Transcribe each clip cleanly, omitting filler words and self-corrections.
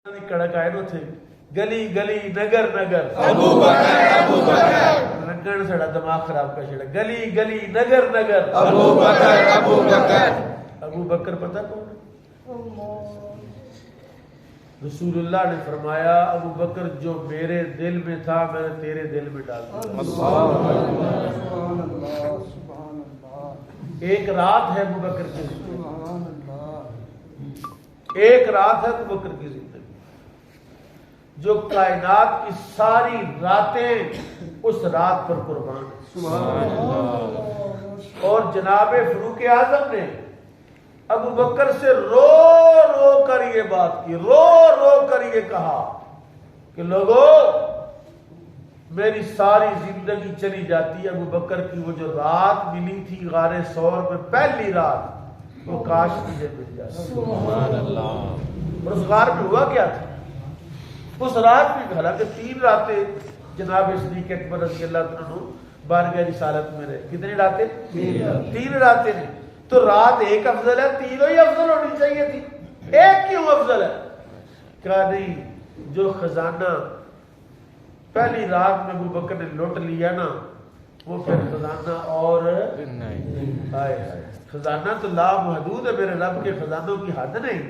کڑک آئے نو تھے گلی گلی نگر نگر ابو بکر رنگن سڑا دماغ خراب کا چھڑا گلی گلی نگر نگر ابو بکر ابو بکر پتہ کون ہے؟ رسول اللہ نے فرمایا ابو بکر جو میرے دل میں تھا میں نے تیرے دل میں ڈال دیا۔ ایک رات ہے ابو بکر کی زندگی، ایک رات ہے ابو بکر کی زندگی جو کائنات کی ساری راتیں اس رات پر قربان ہیں۔ اور جناب فاروق اعظم نے ابو بکر سے رو رو کر یہ بات کی، رو رو کر یہ کہا کہ لوگوں میری ساری زندگی چلی جاتی ہے، ابو بکر کی وہ جو رات ملی تھی غار ثور میں پہلی رات وہ کاش مجھے مل جاتی۔ سبحان اللہ۔ اور اس غار میں ہوا کیا تھا؟ اس رات بھی حالانکہ 3 راتیں جناب صدیق اکبر رضی اللہ عنہ بارگاہ رسالت میں رہے، کتنی راتیں؟ 3 راتیں نہیں تو رات ایک افضل ہے، تینوں ہی افضل ہونی چاہیے تھی، ایک کیوں افضل ہے؟ کہا نہیں، جو خزانہ پہلی رات میں ابو بکر نے لوٹ لیا نا وہ پھر خزانہ اور ہائے ہائے، خزانہ تو لا محدود ہے، میرے رب کے خزانوں کی حد نہیں۔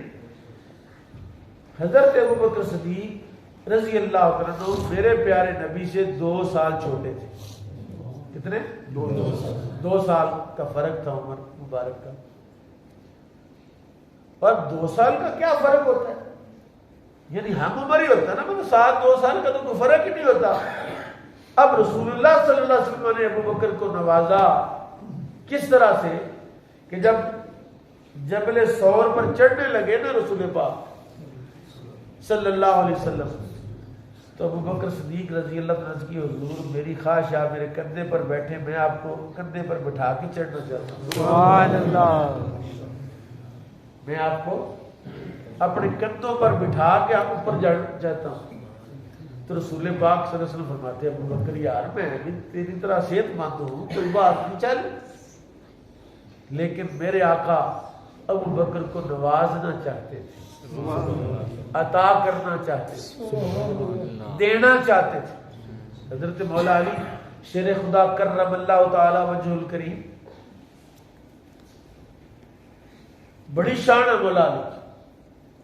حضرت ابو بکر صدیق رضی اللہ عنہ میرے پیارے نبی سے 2 سال چھوٹے تھے۔ کتنے؟ 2 سال کا فرق تھا عمر مبارک کا۔ اور 2 سال کا کیا فرق ہوتا ہے؟ یعنی ہم عمر ہی ہوتا ہے نا، مطلب 2 سال کا تو کوئی فرق ہی نہیں ہوتا۔ اب رسول اللہ صلی اللہ علیہ وسلم نے ابو بکر کو نوازا کس طرح سے کہ جب جبل ثور پر چڑھنے لگے نا رسول پاک صلی اللہ علیہ وسلم تو ابو بکر صدیق رضی اللہ عنہ کی حضور میری خواہش آپ میرے کندھے پر بیٹھے، میں آپ کو کندھے پر بٹھا کے چڑھنا چاہتا ہوں۔ سبحان اللہ۔ میں آپ کو اپنے کندھوں پر بٹھا کے آپ اوپر جانا چاہتا ہوں۔ تو رسول پاک صلی اللہ علیہ وسلم فرماتے ہیں ابو بکر یار میں بھی تیری طرح صحت مند ہوں، کوئی بات نہیں، چل، لیکن میرے آقا ابو بکر کو نوازنا چاہتے تھے، عطا کرنا چاہتے تھے، دینا چاہتے تھے۔ حضرت مولا علی شیر خدا کرم اللہ تعالی وجہ الکریم، بڑی شان ہے مولا علی کی،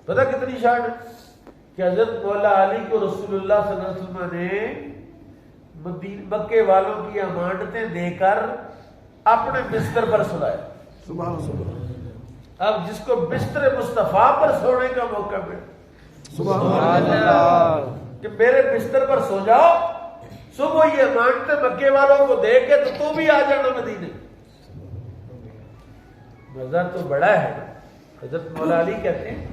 پتہ کتنی شان ہے کہ حضرت مولا علی کو رسول اللہ صلی اللہ علیہ وسلم نے مکے والوں کی امانتیں دے کر اپنے بستر پر سلایا۔ اب جس کو بستر مصطفیٰ پر سونے کا موقع ملے، سبحان اللہ، کہ میرے بستر پر سو جاؤ، صبح یہ امانتیں مکے والوں کو دے کے تو بھی آ جانا مدینے۔ نظر تو بڑا ہے۔ حضرت مولا علی کہتے ہیں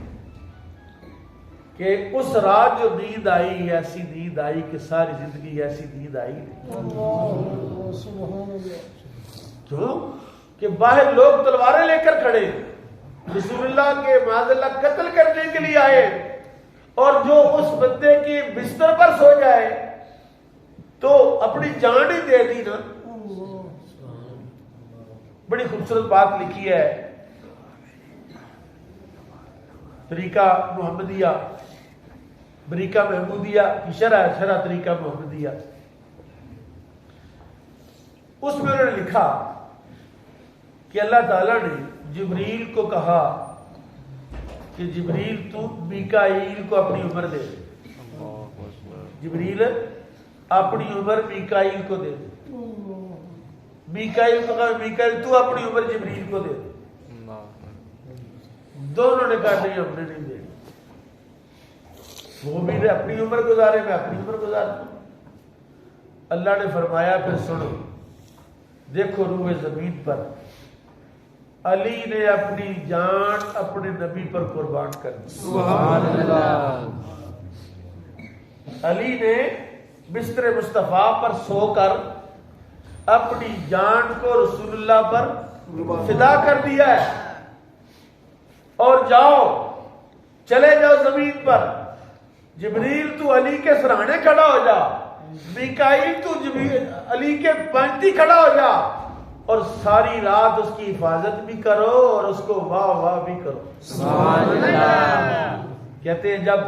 کہ اس رات جو نیند آئی، ایسی نیند آئی کہ ساری زندگی ایسی نیند آئی نہیں۔ کیوں کہ باہر لوگ تلواریں لے کر کھڑے، رسول اللہ کے معاذ اللہ قتل کرنے کے لیے آئے، اور جو اس بندے کی بستر پر سو جائے تو اپنی جان ہی دے دی نا۔ بڑی خوبصورت بات لکھی ہے طریقہ محمدیہ، طریقہ محمودیہ کی شرح طریقہ محمدیہ، اس میں انہوں نے لکھا کہ اللہ تعالیٰ نے جبریل کو کہا کہ جبریل تو میکائیل کو اپنی عمر دے دے، جبریل اپنی عمر میکائیل کو دے دے، میکائیل کو کہا میکائیل تو اپنی عمر جبریل کو دے دے۔ دونوں نے کہا نہیں ہم نے نہیں دے، وہ بھی اپنی عمر گزارے، میں اپنی عمر گزارتا ہوں۔ اللہ نے فرمایا پھر سنو، دیکھو روح زمین پر علی نے اپنی جان اپنے نبی پر قربان کر دی۔ سبحان اللہ۔ علی نے بستر مصطفیٰ پر سو کر اپنی جان کو رسول اللہ پر فدا کر دیا ہے۔ اور جاؤ، چلے جاؤ زمین پر، جبریل تو علی کے سرانے کھڑا ہو جا، میکائیل تو علی کے پنجتی کھڑا ہو جا، اور ساری رات اس کی حفاظت بھی کرو اور اس کو واہ واہ بھی کرو۔ سبحان اللہ۔ کہتے ہیں جب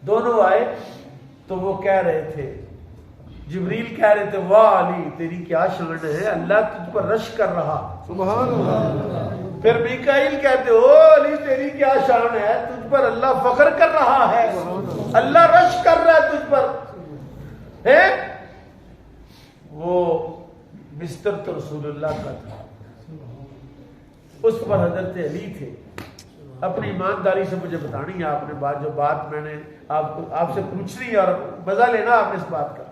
دونوں آئے تو وہ کہہ رہے تھے، جبریل کہہ رہے تھے واہ علی تیری کیا شان ہے، اللہ تجھ پر رش کر رہا۔ سبحان اللہ۔ پھر میکائیل کہتے او علی تیری کیا شان ہے، تجھ پر اللہ فخر کر رہا ہے، اللہ رش کر رہا ہے تجھ پر ہے۔ وہ بستر تو رسول اللہ کا تھا، اس پر حضرت علی تھے۔ اپنی ایمانداری سے مجھے بتانی ہے آپ نے بات، جو بات میں نے آپ سے پوچھنی ہے اور مزہ لینا آپ نے اس بات کا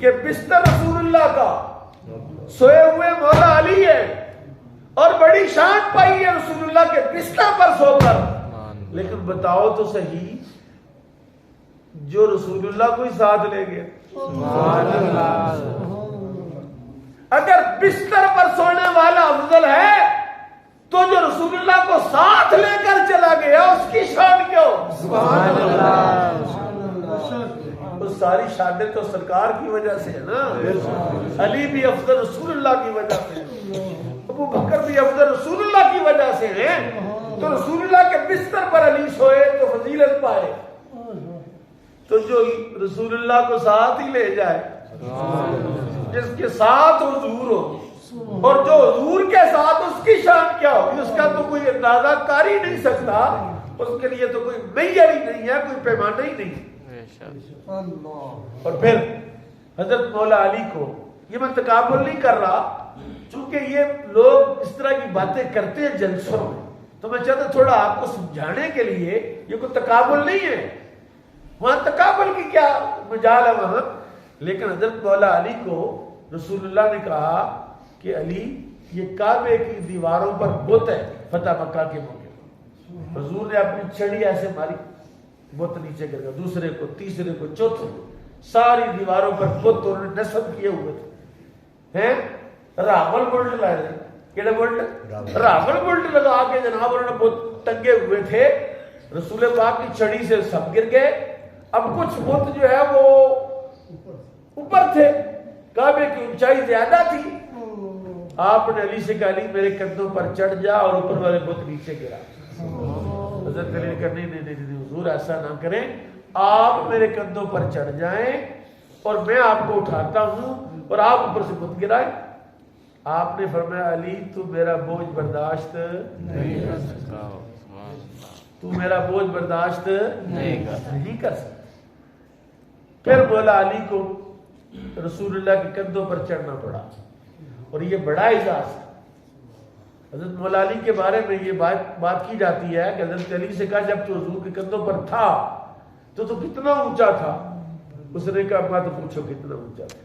کہ بستر رسول اللہ کا، سوئے ہوئے مولا علی ہے اور بڑی شان پائی ہے رسول اللہ کے بستر پر سو کر۔ لیکن بتاؤ تو صحیح، جو رسول اللہ کو ہی ساتھ لے گئے، اگر بستر پر سونے والا افضل ہے تو جو رسول اللہ کو ساتھ لے کر چلا گیا اس کی شان کیوں؟ سبحان اللہ۔ وہ ساری شانیں تو سرکار کی وجہ سے ہے نا۔ علی بھی افضل رسول اللہ کی وجہ سے، ابو بکر بھی افضل رسول اللہ کی وجہ سے ہیں۔ تو رسول اللہ کے بستر پر علی سوئے تو فضیلت پائے، تو جو رسول اللہ کو ساتھ ہی لے جائے، جس کے ساتھ حضور ہو اور جو حضور کے ساتھ اس کی شان کیا ہوگی، اس کا تو کوئی اندازہ کر ہی نہیں سکتا، اس کے لیے تو کوئی معیار ہی نہیں ہے، کوئی پیمانہ ہی نہیں۔ اور پھر حضرت مولا علی کو، یہ میں تقابل نہیں کر رہا، چونکہ یہ لوگ اس طرح کی باتیں کرتے ہیں جلسوں میں، تو میں چاہتا تھوڑا آپ کو سمجھانے کے لیے، یہ کوئی تقابل نہیں ہے، وہاں تقابل کی کیا مجال ہے وہاں۔ لیکن حضرت مولا علی کو رسول اللہ نے کہا کہ علی یہ کعبے کی دیواروں پر بت ہے، فتح مکہ کے موقع پر حضور نے اپنی چھڑی ایسے ماری، بت نیچے گر گیا، دوسرے کو، تیسرے کو، چوتھے کو، ساری دیواروں پر بت انہوں نے نصب کیے ہوئے تھے ہیں۔ راول بلٹ لائے تھے، کیڑے بلٹ؟ راول بلٹ لگا کے جناب انہوں نے بت ٹنگے ہوئے تھے، رسول پاک کی چھڑی سے سب گر گئے۔ اب کچھ بت جو ہے وہ اوپر تھے، کعبے کی اونچائی زیادہ تھی، آپ نے علی سے کہا علی میرے کندھوں پر چڑھ جا، اور اوپر والے بت نیچے گرا۔ حضرت علی نے کہا نہیں حضور ایسا نہ کریں، آپ میرے کندھوں پر چڑھ جائیں اور میں آپ کو اٹھاتا ہوں اور آپ اوپر سے بت گرائیں۔ آپ نے فرمایا علی تو میرا بوجھ برداشت نہیں کر سکتا، تو میرا بوجھ برداشت نہیں کر سکتا۔ پھر مولا علی کو رسول اللہ کے کندھوں پر چڑھنا پڑا، اور یہ بڑا اعزاز ہے۔ حضرت مولا علی کے بارے میں یہ بات کی جاتی ہے کہ حضرت علی سے کہا جب تو حضور کے کندھوں پر تھا تو کتنا اونچا تھا؟ اس نے کہا میں تو پوچھو کتنا اونچا تھا،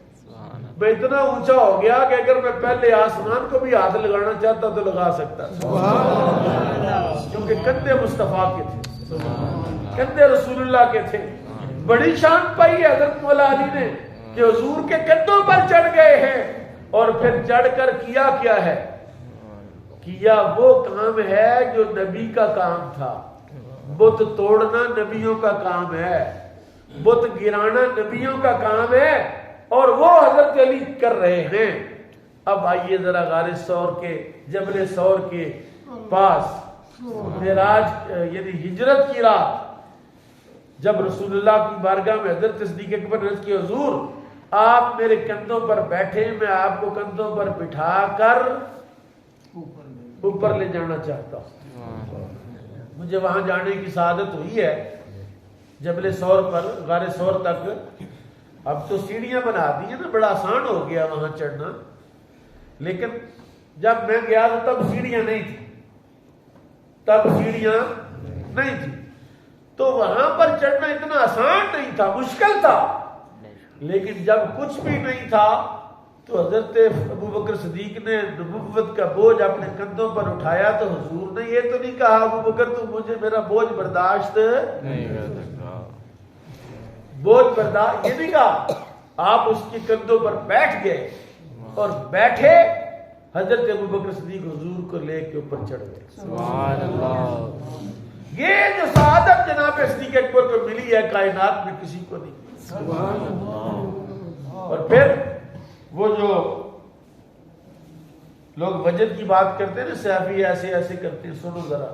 میں اتنا اونچا ہو گیا کہ اگر میں پہلے آسمان کو بھی ہاتھ لگانا چاہتا تو لگا سکتا تھا، کیونکہ کندھے مصطفیٰ کے تھے، کندھے رسول اللہ کے تھے۔ بڑی شان پائی ہے حضرت مولا علی نے کہ حضور کے کندھوں پر چڑھ گئے ہیں، اور پھر چڑھ کر کیا ہے؟ کیا وہ کام ہے جو نبی کا کام تھا، بت توڑنا نبیوں کا کام ہے، بت گرانا نبیوں کا کام ہے، اور وہ حضرت علی کر رہے ہیں۔ اب آئیے ذرا غار ثور کے، جبل ثور کے پاس معراج یعنی ہجرت کی رات، جب رسول اللہ کی بارگاہ میں حضرت صدیق اکبر نے عرض کی حضور آپ میرے کندھوں پر بیٹھے، میں آپ کو کندھوں پر بٹھا کر اوپر لے جانا چاہتا ہوں، مجھے وہاں جانے کی سعادت ہوئی ہے جبل ثور پر، غار ثور تک۔ اب تو سیڑھیاں بنا دی ہیں نا، بڑا آسان ہو گیا وہاں چڑھنا، لیکن جب میں گیا تو تب سیڑھیاں نہیں تھی، تو وہاں پر چڑھنا اتنا آسان نہیں تھا، مشکل تھا۔ لیکن جب کچھ بھی نہیں تھا تو حضرت ابو بکر صدیق نے نبوت کا بوجھ اپنے کندھوں پر اٹھایا، تو حضور نے یہ تو نہیں کہا ابو بکر تو مجھے میرا بوجھ برداشت نہیں کر سکتا، بوجھ برداشت یہ نہیں کہا، آپ اس کے کندھوں پر بیٹھ گئے، اور بیٹھے حضرت ابو بکر صدیق حضور کو لے کے اوپر چڑھ گئے۔ سبحان اللہ۔ یہ جو سعادت جناب صدیق اکبر کو ملی ہے کائنات میں کسی کو نہیں۔ سبحان اللہ۔ اور پھر وہ جو لوگ وجد کی بات کرتے ہیں نا، صحابی ایسے ایسے کرتے ہیں، سنو ذرا،